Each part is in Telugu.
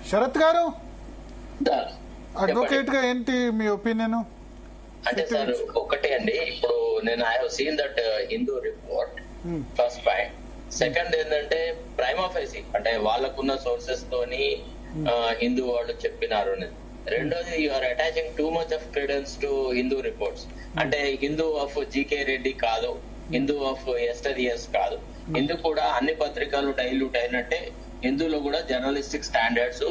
శరత్ గారు, అడ్వకేట్ గా ఏంటి మీ ఒపీనియన్? అంటే సార్ ఒకటే అండి, ఇప్పుడు నేను I have seen that Hindu report, first point. Second ఏంటంటే ప్రైమ్ ఆఫీసీ అంటే వాళ్ళకున్న సోర్సెస్ తోని హిందూ వాళ్ళు చెప్పినారు అనేది. రెండోది, you are attaching too much of credence to Hindu reports. అంటే హిందూ ఆఫ్ జీకే రెడ్డి కాదు, హిందూ ఆఫ్ ఎస్టర్ఇయర్స్ కాదు. హిందూ కూడా అన్ని పత్రికలు డైల్యూట్ అయినట్టే హిందూలో కూడా జర్నలిస్టిక్ స్టాండర్డ్స్,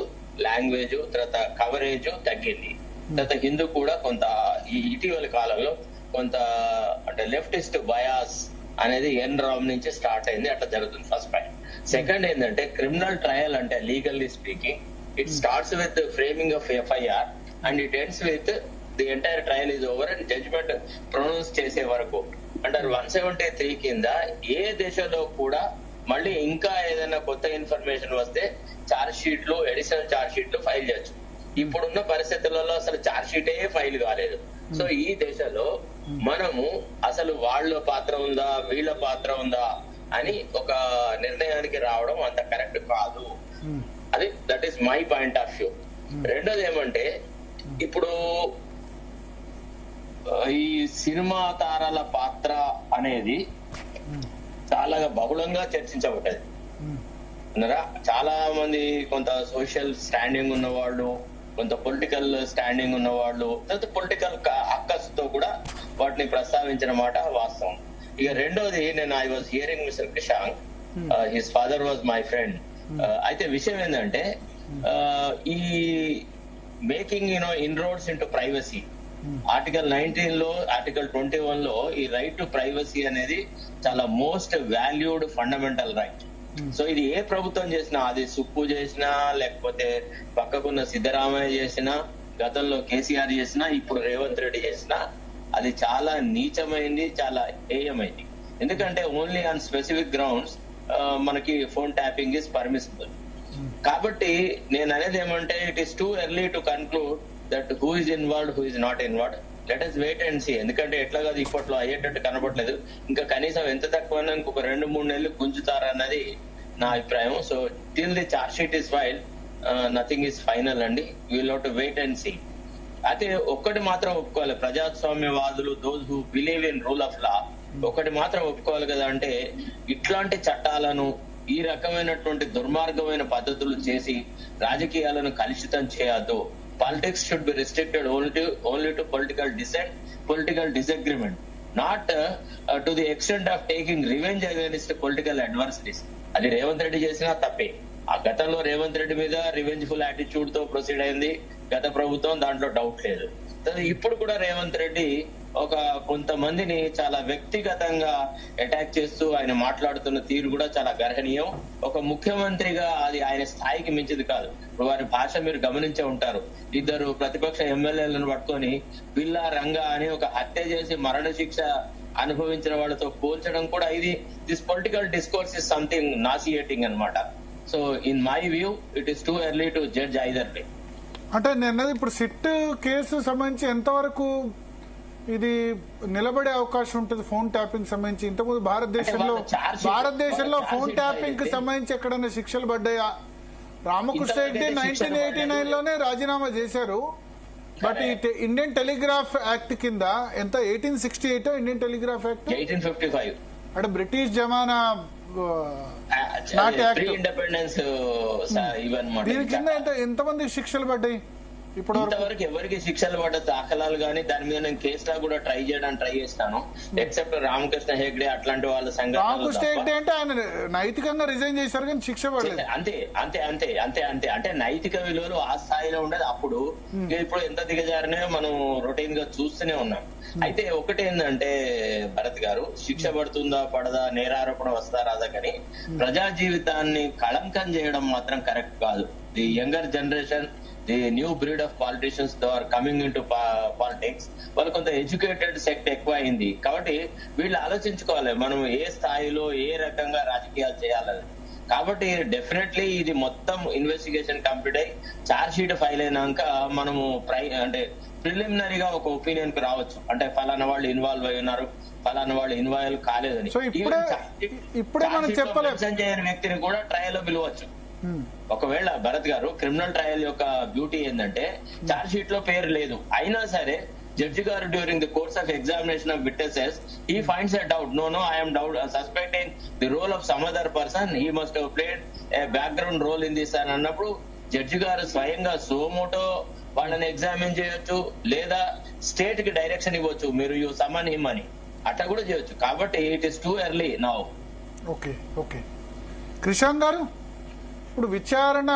లాంగ్వేజ్, తర్వాత కవరేజ్ తగ్గింది. తర్వాత హిందూ కూడా కొంత ఇటీవల కాలంలో కొంత అంటే లెఫ్టిస్ట్ బయాస్ అనేది ఎన్ రామ్ నుంచి స్టార్ట్ అయింది, అట్లా జరుగుతుంది. First point. సెకండ్ ఏంటంటే క్రిమినల్ ట్రయల్ అంటే legally speaking it starts with framing of FIR and it ends with the entire trial is over and judgement pronounce చేసే వరకు. అండర్ 173 కింద ఏ దేశంలో కూడా మళ్ళీ ఇంకా ఏదైనా కొత్త ఇన్ఫర్మేషన్ వస్తే ఛార్జ్ షీట్లు, అడిషనల్ ఛార్జ్ షీట్లు ఫైల్ చేయొచ్చు. ఇప్పుడున్న పరిస్థితులలో అసలు ఛార్జ్ షీటే ఫైల్ కాలేదు. సో ఈ దేశంలో మనము అసలు వాళ్ళ పాత్ర ఉందా, వీళ్ళ పాత్ర ఉందా అని ఒక నిర్ణయానికి రావడం అంత కరెక్ట్ కాదు. అది that is my point of view. రెండోది ఏమంటే, ఇప్పుడు ఈ సినిమా తారల పాత్ర అనేది చాలా బహుళంగా చర్చించబడ్డది. చాలా మంది కొంత సోషల్ స్టాండింగ్ ఉన్న వాళ్ళు, కొంత పొలిటికల్ స్టాండింగ్ ఉన్న వాళ్ళు, తర్వాత పొలిటికల్ అక్కస్ తో కూడా వాటిని ప్రస్తావించిన మాట వాస్తవం. ఇక రెండోది, నేను I was hearing mister Krishank, his father was my friend. అయితే విషయం ఏంటంటే, ఈ మేకింగ్ ఇన్రోడ్స్ ఇంటూ ప్రైవసీ, ఆర్టికల్ 19 లో, ఆర్టికల్ 21 లో ఈ రైట్ టు ప్రైవసీ అనేది చాలా most valued fundamental right. So ఇది ఏ ప్రభుత్వం చేసినా, అది సుప్పు చేసినా, లేకపోతే పక్కకున్న సిద్ధరామయ్య చేసినా, గతంలో కేసీఆర్ చేసినా, ఇప్పుడు రేవంత్ రెడ్డి చేసినా, అది చాలా నీచమైంది, చాలా హేయమైంది. ఎందుకంటే ఓన్లీ ఆన్ స్పెసిఫిక్ గ్రౌండ్స్ మనకి ఫోన్ ట్యాపింగ్ ఇస్ పర్మిసిబుల్. కాబట్టి నేను అనేది ఏమంటే, it is too early to conclude that who is involved, who is not involved. Let us wait and see. ఎందుకంటే ఎట్లా కాదు, ఇప్పట్లో అయ్యేటట్టు కనపడలేదు. ఇంకా కనీసం ఎంత తక్కువైనా ఇంకొక 2-3 నెలలు గుంజుతారన్నది నా అభిప్రాయం. So till the charge sheet is file, nothing is final అండి. We will have to wait and see. అయితే ఒక్కటి మాత్రం ఒప్పుకోవాలి, ప్రజాస్వామ్యవాదులు, those who believe in rule of law, ఒకటి మాత్రం ఒప్పుకోవాలి కదా, అంటే ఇట్లాంటి చట్టాలను, ఈ రకమైనటువంటి దుర్మార్గమైన పద్ధతులు చేసి రాజకీయాలను కలుషితం చేయొద్దు. Politics should be restricted only to political dissent, political disagreement, not to the extent of taking revenge against political adversaries. అది రేవంత్ రెడ్డి చేసినా తప్పే. ఆ గతంలో రేవంత్ రెడ్డి మీద రివెంజ్ఫుల్ యాటిట్యూడ్ తో ప్రొసీడ్ అయింది గత ప్రభుత్వం, దాంట్లో డౌట్ లేదు. ఇప్పుడు కూడా రేవంత్ రెడ్డి ఒక కొంతమందిని చాలా వ్యక్తిగతంగా అటాక్ చేస్తూ ఆయన మాట్లాడుతున్న తీరు కూడా చాలా గర్హనీయం. ఒక ముఖ్యమంత్రిగా అది ఆయన స్థాయికి మించింది కాదు. ఇప్పుడు వారి భాష మీరు గమనించే ఉంటారు. ఇద్దరు ప్రతిపక్ష ఎమ్మెల్యేలను పట్టుకొని బిల్లా రంగా అని ఒక హత్య చేసి మరణ శిక్ష అనుభవించిన వాళ్ళతో పోల్చడం కూడా, ఇది this political discourse is something nauseating అన్నమాట. So in my view it is too early to judge either way. అంటే నేను ఇప్పుడు సిట్ కేసు సంబంధించి ఎంతవరకు ఇది నిలబడే అవకాశం ఉంటుంది? ఫోన్ ట్యాపింగ్ సంబంధించి ఇంతకుముందు భారతదేశంలో ఫోన్ ట్యాపింగ్ కి సంబంధించి ఎక్కడైనా శిక్షలు పడ్డాయా? రామకృష్ణ రెడ్డి 1989 లోనే రాజీనామా చేశారు. బట్ ఈ ఇండియన్ టెలిగ్రాఫ్ యాక్ట్ కింద ఎంత 1868 ఇండియన్ టెలిగ్రాఫ్ యాక్ట్ 1855 అంటే బ్రిటిష్ జమానా ఇండిపెండెన్స్. దీని కింద ఎంతమంది శిక్షలు పడ్డాయి? ఇప్పుడు ఇంతవరకు ఎవరికి శిక్షలు పడ్డ దాఖలాలు కానీ దాని మీద నేను కేసులా కూడా ట్రై చేస్తాను, ఎక్సెప్ట్ రామకృష్ణ హెగ్డే అట్లాంటి వాళ్ళ సంఘటన. రామకృష్ణ హెగ్డే అంటే ఆయన నైతికంగా రిజైన్ చేశారు కానీ శిక్ష పడలేదు. అంతే అంతే అంతే అంతే అంతే అంటే నైతిక విలువలు ఆ స్థాయిలో ఉండేది అప్పుడు. ఇప్పుడు ఎంత దిగజారినా మనం రొటీన్ గా చూస్తూనే ఉన్నాం. అయితే ఒకటి ఏంటంటే భరత్ గారు, శిక్ష పడుతుందా పడదా, నేరారోపణ వస్తా రాదా, కానీ ప్రజా జీవితాన్ని కళంకం చేయడం మాత్రం కరెక్ట్ కాదు. The younger generation, the new breed of politicians though are coming into politics, వాళ్ళు కొంత ఎడ్యుకేటెడ్ సెక్ట్ ఎక్కువ అయింది. కాబట్టి వీళ్ళు ఆలోచించుకోవాలి మనం ఏ స్థాయిలో ఏ రకంగా రాజకీయాలు చేయాలని. కాబట్టి డెఫినెట్లీ ఇది మొత్తం ఇన్వెస్టిగేషన్ కంప్లీట్ అయ్యి ఛార్జ్ షీట్ ఫైల్ అయినాక మనము అంటే ప్రిలిమినరీగా ఒక ఒపీనియన్ కి రావచ్చు. అంటే ఫలానా వాళ్ళు ఇన్వాల్వ్ అయి ఉన్నారు, ఫలానా వాళ్ళు ఇన్వాల్వ్ కాలేదని. ఇప్పుడే మనం చెప్పలేం. వ్యక్తిని కూడా ట్రయల్ లో పిలవచ్చు. ఒకవేళ భరత్ గారు క్రిమినల్ ట్రయల్ యొక్క బ్యూటీ ఏంటంటే చార్జ్ షీట్ లో పేరు లేదు, అయినా సరే judge garu during the course of examination of witnesses he finds a doubt, no I'm doubt suspecting the role of some other person, he must have played a background role in this అని అన్నప్పుడు జడ్జి గారు స్వయంగా సోమోటో వాళ్ళని ఎగ్జామిన్ చేయొచ్చు, లేదా స్టేట్ కి డైరెక్షన్ ఇవ్వచ్చు, మీరు యూ సమన్ హిమ్ అని, అట్లా కూడా చేయొచ్చు. కాబట్టి it is too early now. Okay okay. Krishank గారు, ఇప్పుడు విచారణ